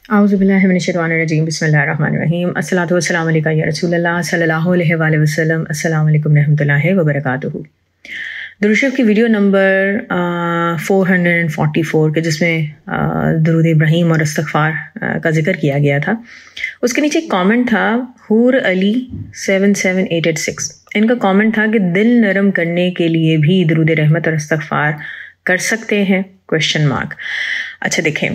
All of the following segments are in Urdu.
اعوذ باللہ من الشیطان الرجیم بسم اللہ الرحمن الرحیم الصلاۃ والسلام علیکہ یا رسول اللہ صلی اللہ علیہ وآلہ وسلم. السلام علیکم رحمۃ اللہ وبرکاتہ. درود شریف کی ویڈیو نمبر 444 کے جس میں درود ابراہیم اور استغفار کا ذکر کیا گیا تھا، اس کے نیچے ایک کامنٹ تھا حور علی 77886. ان کا کامنٹ تھا کہ دل نرم کرنے کے لیے بھی درود رحمت اور استغفار کر سکتے ہیں؟ Question mark. اچھا دیکھیں،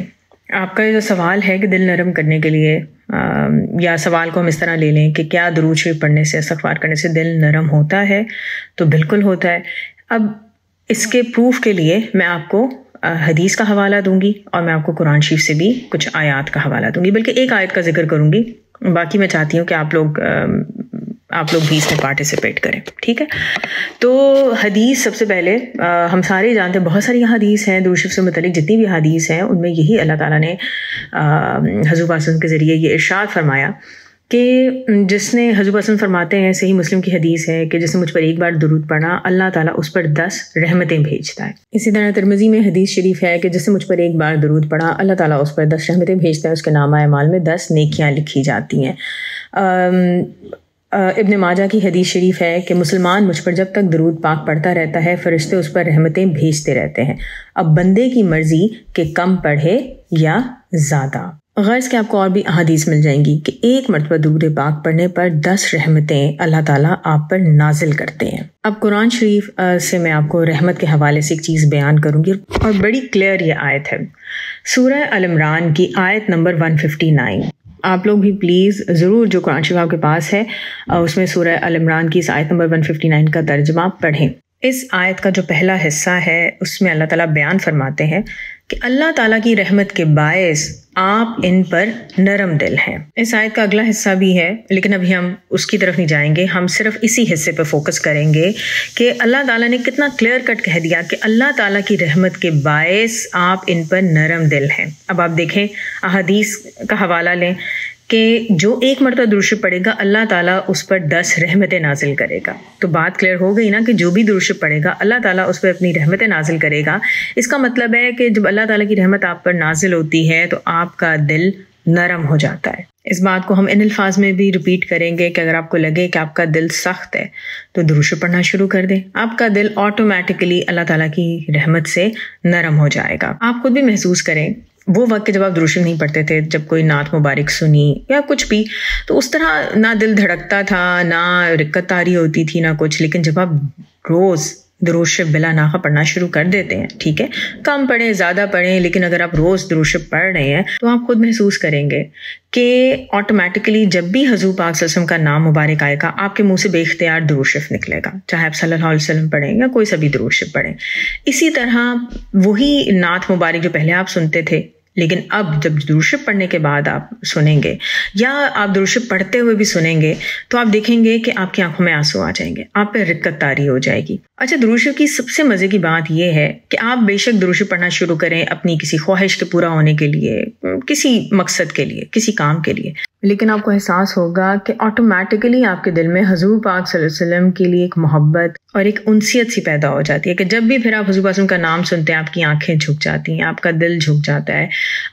آپ کا جو سوال ہے کہ دل نرم کرنے کے لیے، یا سوال کو ہم اس طرح لے لیں کہ کیا درود شریف پڑھنے سے، استغفار کرنے سے دل نرم ہوتا ہے؟ تو بالکل ہوتا ہے. اب اس کے پروف کے لیے میں آپ کو حدیث کا حوالہ دوں گی اور میں آپ کو قرآن شریف سے بھی کچھ آیات کا حوالہ دوں گی، بلکہ ایک آیت کا ذکر کروں گی، باقی میں چاہتی ہوں کہ آپ لوگ بھی اس میں پارٹیسپیٹ کریں. ٹھیک ہے، تو حدیث سب سے پہلے ہم سارے جانتے ہیں، بہت ساری حدیث ہیں درود شریف سے متعلق، جتنی بھی حدیث ہیں ان میں یہی اللہ تعالیٰ نے حضور وسلم کے ذریعے یہ ارشاد فرمایا کہ جس نے، حضور وسلم فرماتے ہیں، صحیح مسلم کی حدیث ہے کہ جس نے مجھ پر ایک بار درود پڑھا اللہ تعالیٰ اس پر 10 رحمتیں بھیجتا ہے. اسی طرح ترمذی میں حدیث شریف ہے کہ جس نے مجھ پر ایک بار درود پڑھا اللہ تعالیٰ اس پر 10 رحمتیں بھیجتا ہے، اس کے نامہ اعمال میں 10 نیکیاں لکھی جاتی ہیں. ابن ماجہ کی حدیث شریف ہے کہ مسلمان مجھ پر جب تک درود پاک پڑھتا رہتا ہے فرشتے اس پر رحمتیں بھیجتے رہتے ہیں، اب بندے کی مرضی کہ کم پڑھے یا زیادہ. غرض کہ آپ کو اور بھی احادیث مل جائیں گی کہ ایک مرتبہ درود پاک پڑھنے پر 10 رحمتیں اللہ تعالیٰ آپ پر نازل کرتے ہیں. اب قرآن شریف سے میں آپ کو رحمت کے حوالے سے ایک چیز بیان کروں گی، اور بڑی کلیئر یہ آیت ہے، سورہ ال عمران کی آیت نمبر 159. آپ لوگ بھی پلیز ضرور جو قرآن شریف آپ کے پاس ہے اس میں سورہ ال عمران کی اس آیت نمبر 159 کا ترجمہ پڑھیں. اس آیت کا جو پہلا حصہ ہے اس میں اللہ تعالیٰ بیان فرماتے ہیں کہ اللہ تعالیٰ کی رحمت کے باعث آپ ان پر نرم دل ہیں. اس آیت کا اگلا حصہ بھی ہے لیکن ابھی ہم اس کی طرف نہیں جائیں گے، ہم صرف اسی حصے پہ فوکس کریں گے کہ اللہ تعالیٰ نے کتنا کلیئر کٹ کہہ دیا کہ اللہ تعالیٰ کی رحمت کے باعث آپ ان پر نرم دل ہیں. اب آپ دیکھیں، احادیث کا حوالہ لیں کہ جو ایک مرتبہ درود شریف پڑھے گا اللہ تعالیٰ اس پر 10 رحمتیں نازل کرے گا. تو بات کلیئر ہو گئی نا کہ جو بھی درود شریف پڑھے گا اللہ تعالیٰ اس پر اپنی رحمتیں نازل کرے گا. اس کا مطلب ہے کہ جب اللہ تعالیٰ کی رحمت آپ پر نازل ہوتی ہے تو آپ کا دل نرم ہو جاتا ہے. اس بات کو ہم ان الفاظ میں بھی ریپیٹ کریں گے کہ اگر آپ کو لگے کہ آپ کا دل سخت ہے تو درود شریف پڑھنا شروع کر دیں، آپ کا دل آٹومیٹکلی اللہ تعالیٰ کی رحمت سے نرم ہو جائے گا. آپ خود بھی محسوس کریں وہ وقت جب آپ درود شریف نہیں پڑھتے تھے، جب کوئی نعت مبارک سنی یا کچھ بھی، تو اس طرح نہ دل دھڑکتا تھا، نہ رکت طاری ہوتی تھی، نہ کچھ. لیکن جب آپ روز درود شریف بلا ناغہ پڑھنا شروع کر دیتے ہیں، ٹھیک ہے، کم پڑھیں زیادہ پڑھیں، لیکن اگر آپ روز درود شریف پڑھ رہے ہیں تو آپ خود محسوس کریں گے کہ آٹومیٹکلی جب بھی حضور پاک صلی اللہ علیہ وسلم کا نام مبارک آئے گا آپ کے منہ سے بے اختیار درود شریف نکلے گا، چاہے آپ صلی اللہ علیہ وسلم پڑھیں یا کوئی سا بھی درود شریف پڑھیں. اسی طرح وہی نعت مبارک جو پہلے آپ سنتے تھے لیکن اب جب درود شریف پڑھنے کے بعد آپ سنیں گے یا آپ درود شریف پڑھتے ہوئے بھی سنیں گے تو آپ دیکھیں گے کہ آپ کی آنکھوں میں آنسو آ جائیں گے، آپ پہ رکت طاری ہو جائے گی. اچھا، درود شریف کی سب سے مزے کی بات یہ ہے کہ آپ بے شک درود شریف پڑھنا شروع کریں اپنی کسی خواہش کے پورا ہونے کے لیے، کسی مقصد کے لیے، کسی کام کے لیے، لیکن آپ کو احساس ہوگا کہ آٹومیٹکلی آپ کے دل میں حضور پاک صلی اللہ علیہ وسلم کے لیے ایک محبت اور ایک انسیت سی پیدا ہو جاتی ہے کہ جب بھی پھر آپ حضور پاک صلی اللہ علیہ وسلم کا نام سنتے ہیں آپ کی آنکھیں جھک جاتی ہیں، آپ کا دل جھک جاتا ہے،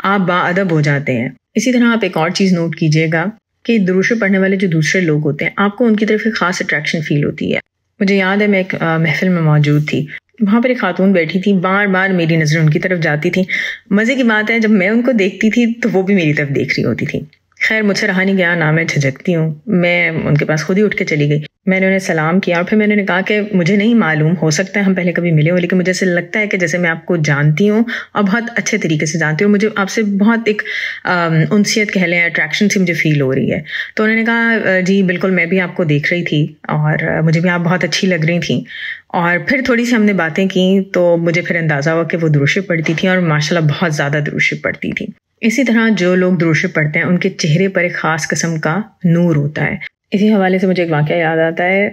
آپ باادب ہو جاتے ہیں. اسی طرح آپ ایک اور چیز نوٹ کیجئے گا کہ درود شریف پڑھنے والے جو دوسرے لوگ ہوتے ہیں آپ کو ان کی طرف ایک خاص اٹریکشن فیل ہوتی ہے. مجھے یاد ہے میں ایک محفل میں موجود تھی، وہاں پر ایک خاتون بیٹھی تھی، بار بار میری نظریں ان کی طرف جاتی تھیں. مزے کی بات ہے جب میں ان کو دیکھتی تھی تو وہ بھی میری طرف دیکھ رہی ہوتی تھی. خیر مجھ سے رہا نہیں گیا، نہ میں جھجکتی ہوں، میں ان کے پاس خود ہی اٹھ کے چلی گئی. میں نے انہیں سلام کیا اور پھر میں نے کہا کہ مجھے نہیں معلوم، ہو سکتا ہے ہم پہلے کبھی ملے ہوں لیکن مجھے ایسا لگتا ہے کہ جیسے میں آپ کو جانتی ہوں اور بہت اچھے طریقے سے جانتی ہوں، مجھے آپ سے بہت ایک انسیت کہہ لیں، اٹریکشن سی مجھے فیل ہو رہی ہے. تو انہوں نے کہا جی بالکل میں بھی آپ کو دیکھ رہی تھی اور مجھے بھی آپ بہت اچھی لگ رہی تھیں. اور پھر تھوڑی سی ہم نے باتیں کی تو مجھے پھر اندازہ ہوا کہ وہ درود شریف پڑھتی تھیں اور ماشاءاللہ بہت زیادہ درود شریف پڑھتی تھیں. اسی طرح جو لوگ درود شریف پڑھتے ہیں ان کے چہرے پر ایک خاص قسم کا نور ہوتا ہے. اسی حوالے سے مجھے ایک واقعہ یاد آتا ہے،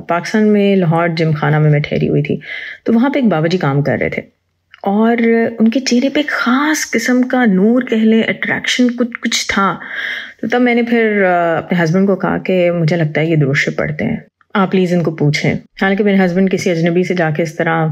پاکستان میں لاہور جم خانہ میں ٹھہری ہوئی تھی تو وہاں پہ ایک بابا جی کام کر رہے تھے اور ان کے چہرے پہ ایک خاص قسم کا نور کہہ لیں، اٹریکشن کچھ تھا. تو تب میں نے پھر اپنے ہسبینڈ کو کہا کہ مجھے لگتا ہے یہ درود شریف پڑھتے ہیں. آپ پلیز ان کو پوچھیں. حالانکہ میرے ہسبینڈ کسی اجنبی سے جا کے اس طرح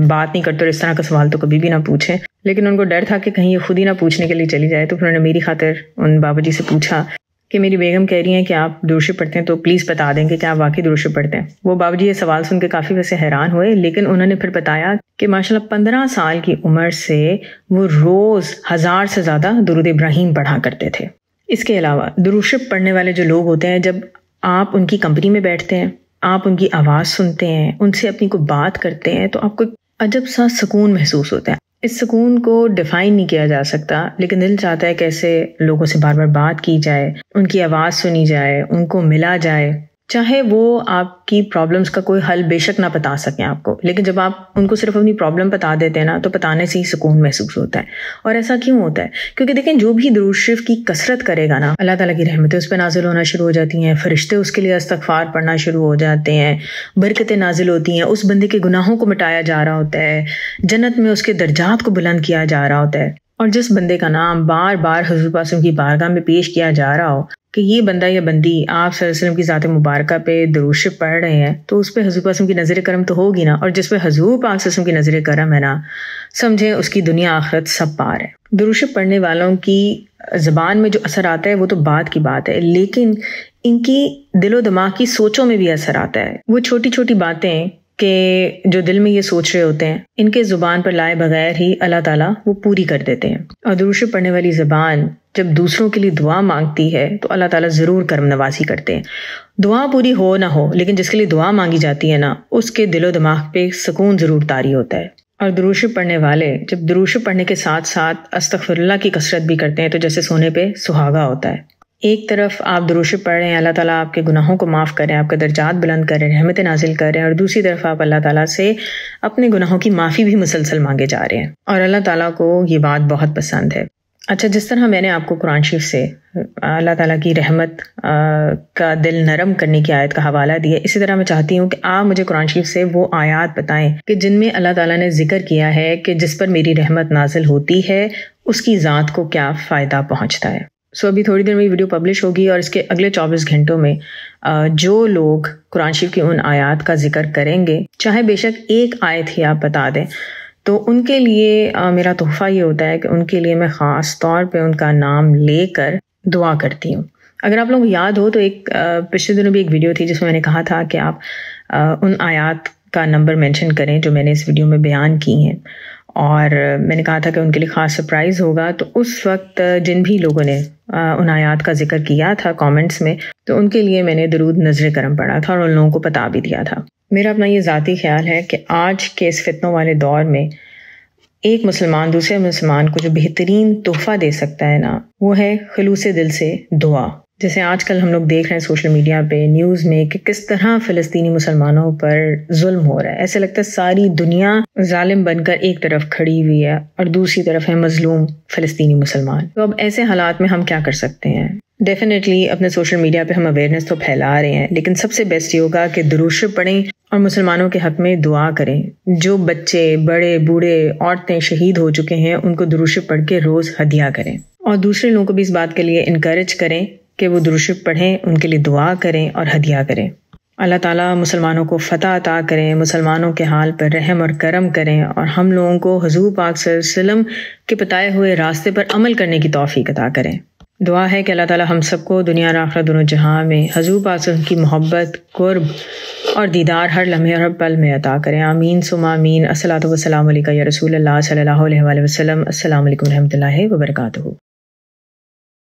بات نہیں کرتے اور اس طرح کا سوال تو کبھی بھی نہ پوچھیں، لیکن ان کو ڈر تھا کہ کہیں یہ خود ہی نہ پوچھنے کے لیے چلی جائے، تو انہوں نے میری خاطر ان بابا جی سے پوچھا کہ میری بیگم کہہ رہی ہیں کہ آپ درود شریف پڑھتے ہیں، تو پلیز بتا دیں کہ کیا آپ واقعی درود شریف پڑھتے ہیں. وہ بابا جی یہ سوال سن کے کافی ویسے حیران ہوئے، لیکن انہوں نے پھر بتایا کہ ماشاءاللہ 15 سال کی عمر سے وہ روز 1000 سے زیادہ درود ابراہیم پڑھا کرتے تھے. اس کے علاوہ درود شریف پڑھنے والے جو لوگ ہوتے ہیں، جب آپ ان کی کمپنی میں بیٹھتے ہیں، آپ ان کی آواز سنتے ہیں، ان سے اپنی کو بات کرتے ہیں، تو آپ کو عجب سا سکون محسوس ہوتا ہے. اس سکون کو ڈیفائن نہیں کیا جا سکتا، لیکن دل چاہتا ہے کہ ایسے لوگوں سے بار بار بات کی جائے، ان کی آواز سنی جائے، ان کو ملا جائے. چاہے وہ آپ کی پرابلمس کا کوئی حل بے شک نہ بتا سکیں آپ کو، لیکن جب آپ ان کو صرف اپنی پرابلم بتا دیتے ہیں نا، تو بتانے سے ہی سکون محسوس ہوتا ہے. اور ایسا کیوں ہوتا ہے؟ کیونکہ دیکھیں، جو بھی درود شریف کی کثرت کرے گا نا، اللہ تعالیٰ کی رحمتیں اس پہ نازل ہونا شروع ہو جاتی ہیں، فرشتے اس کے لیے استغفار پڑھنا شروع ہو جاتے ہیں، برکتیں نازل ہوتی ہیں، اس بندے کے گناہوں کو مٹایا جا رہا ہوتا ہے، جنت میں اس کے درجات کو بلند کیا جا رہا ہوتا ہے. اور جس بندے کا نام بار بار حضور پاک کی بارگاہ میں پیش کیا جا رہا ہو کہ یہ بندہ یا بندی آپ صلی اللہ علیہ وسلم کی ذات مبارکہ پہ درود شریف پڑھ رہے ہیں، تو اس پہ حضور پاک کی نظر کرم تو ہوگی نا. اور جس پہ حضور پاک صلی اللہ علیہ وسلم کی نظر کرم ہے نا، سمجھیں اس کی دنیا آخرت سب پار ہے. درود شریف پڑھنے والوں کی زبان میں جو اثر آتا ہے وہ تو بات کی بات ہے، لیکن ان کی دل و دماغ کی سوچوں میں بھی اثر آتا ہے. وہ چھوٹی چھوٹی باتیں کہ جو دل میں یہ سوچ رہے ہوتے ہیں، ان کے زبان پر لائے بغیر ہی اللہ تعالیٰ وہ پوری کر دیتے ہیں. اور درود شریف پڑھنے والی زبان جب دوسروں کے لیے دعا مانگتی ہے تو اللہ تعالیٰ ضرور کرم نوازی کرتے ہیں. دعا پوری ہو نہ ہو، لیکن جس کے لیے دعا مانگی جاتی ہے نا، اس کے دل و دماغ پہ سکون ضرور طاری ہوتا ہے. اور درود شریف پڑھنے والے جب درود شریف پڑھنے کے ساتھ ساتھ استغفر اللہ کی کثرت بھی کرتے ہیں، تو جیسے سونے پہ سہاگا ہوتا ہے. ایک طرف آپ درود شریف پڑھ رہے ہیں، اللہ تعالیٰ آپ کے گناہوں کو معاف کریں، آپ کا درجات بلند کریں، رحمتیں نازل کریں، اور دوسری طرف آپ اللہ تعالیٰ سے اپنے گناہوں کی معافی بھی مسلسل مانگے جا رہے ہیں. اور اللہ تعالیٰ کو یہ بات بہت پسند ہے. اچھا، جس طرح میں نے آپ کو قرآن شریف سے اللہ تعالیٰ کی رحمت کا دل نرم کرنے کی آیت کا حوالہ دیا، اسی طرح میں چاہتی ہوں کہ آپ مجھے قرآن شریف سے وہ آیات بتائیں کہ جن میں اللہ تعالیٰ نے ذکر کیا ہے کہ جس پر میری رحمت نازل ہوتی ہے اس کی ذات کو کیا فائدہ پہنچتا ہے. ابھی تھوڑی دیر میں یہ ویڈیو پبلش ہوگی، اور اس کے اگلے 24 گھنٹوں میں جو لوگ قرآن شریف کی ان آیات کا ذکر کریں گے، چاہے بے شک ایک آیت ہی آپ بتا دیں، تو ان کے لیے میرا تحفہ یہ ہوتا ہے کہ ان کے لیے میں خاص طور پہ ان کا نام لے کر دعا کرتی ہوں. اگر آپ لوگوں کو یاد ہو تو ایک پچھلے دنوں بھی ایک ویڈیو تھی جس میں نے کہا تھا کہ آپ ان آیات کا نمبر مینشن کریں جو میں نے اس ویڈیو میں بیان کی ہیں، اور میں نے کہا تھا کہ ان کے لیے خاص سرپرائز ہوگا. تو اس وقت جن بھی لوگوں نے ان آیات کا ذکر کیا تھا کامنٹس میں، تو ان کے لیے میں نے درود نظر کرم پڑھا تھا اور ان لوگوں کو بتا بھی دیا تھا. میرا اپنا یہ ذاتی خیال ہے کہ آج کے اس فتنوں والے دور میں ایک مسلمان دوسرے مسلمان کو جو بہترین تحفہ دے سکتا ہے نا، وہ ہے خلوص دل سے دعا. جیسے آج کل ہم لوگ دیکھ رہے ہیں سوشل میڈیا پہ، نیوز میں، کہ کس طرح فلسطینی مسلمانوں پر ظلم ہو رہا ہے. ایسے لگتا ہے ساری دنیا ظالم بن کر ایک طرف کھڑی ہوئی ہے اور دوسری طرف ہے مظلوم فلسطینی مسلمان. تو اب ایسے حالات میں ہم کیا کر سکتے ہیں؟ ڈیفینیٹلی اپنے سوشل میڈیا پہ ہم اویئرنیس تو پھیلا رہے ہیں، لیکن سب سے بیسٹ یہ ہوگا کہ درود شریف پڑھیں اور مسلمانوں کے حق میں دعا کریں. جو بچے، بڑے، بوڑھے، عورتیں شہید ہو چکے ہیں، ان کو درود شریف پڑھ کے روز ہدیہ کریں، اور دوسرے لوگوں کو بھی اس بات کے لیے انکریج کریں کہ وہ درود شریف پڑھیں، ان کے لیے دعا کریں اور ہدیہ کریں. اللہ تعالیٰ مسلمانوں کو فتح عطا کریں، مسلمانوں کے حال پر رحم اور کرم کریں، اور ہم لوگوں کو حضور پاک صلی اللہ علیہ وسلم کے بتائے ہوئے راستے پر عمل کرنے کی توفیق عطا کریں. دعا ہے کہ اللہ تعالیٰ ہم سب کو دنیا اور آخرت دونوں جہاں میں حضور پاک صلی اللہ علیہ وسلم کی محبت، قرب اور دیدار ہر لمحے اور ہر پل میں عطا کریں. آمین ثم آمین. الصلاۃ والسلام علیکہ یا رسول اللہ صلی اللہ علیہ وآلہ وسلم. السلام علیکم و رحمۃ اللہ وبرکاتہ.